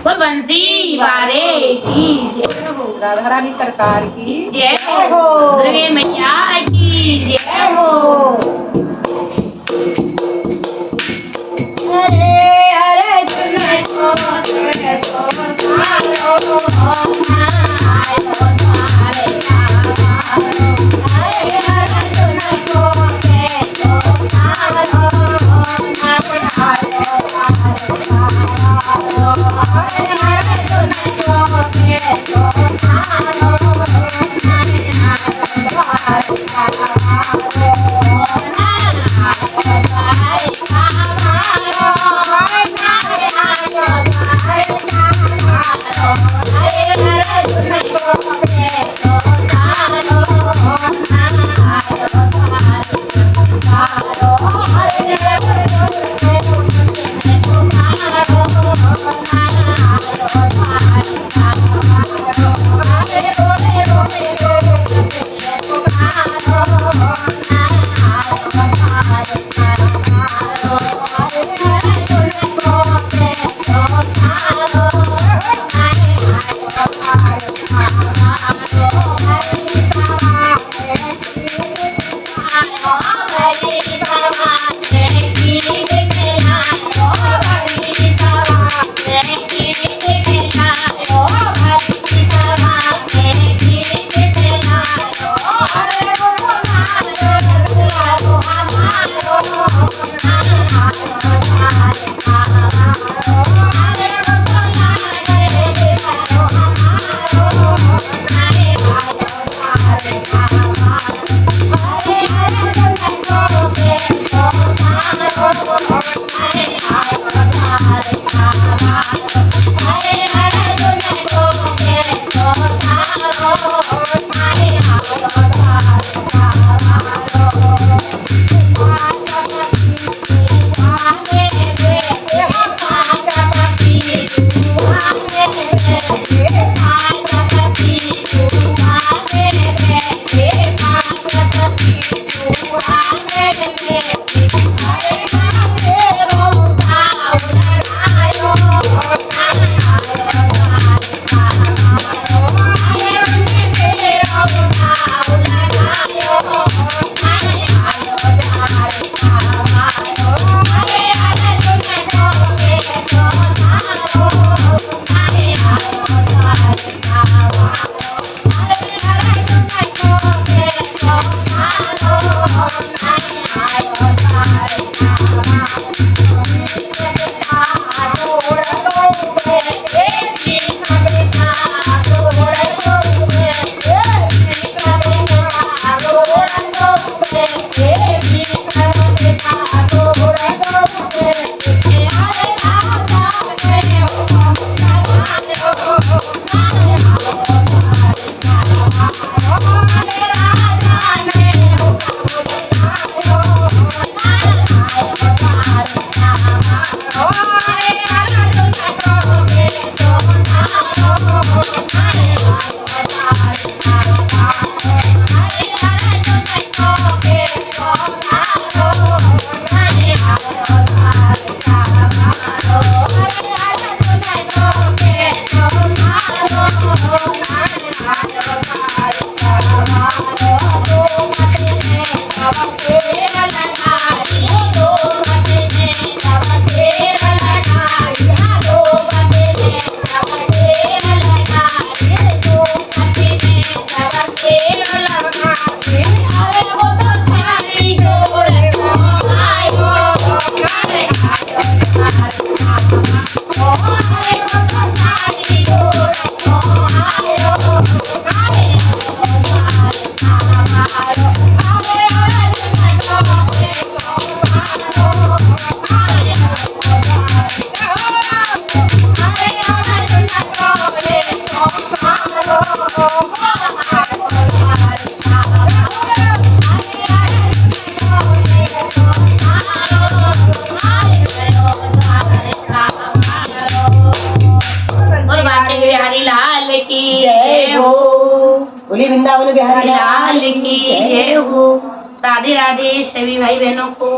बोल बंसी वारे की जय हो, राधा रानी सरकार की जय हो, दुर्गे मैया की जय हो। हरे हरे जुने को सुने सो सारो आयो तारे आरो। हरे हरे जुने को के सो सारो आयो तारे आरो। हरे हरे जुने को के सो सारो बोली वृंदावन बिहारी लाल की जय हो। राधे राधे सभी भाई बहनों को।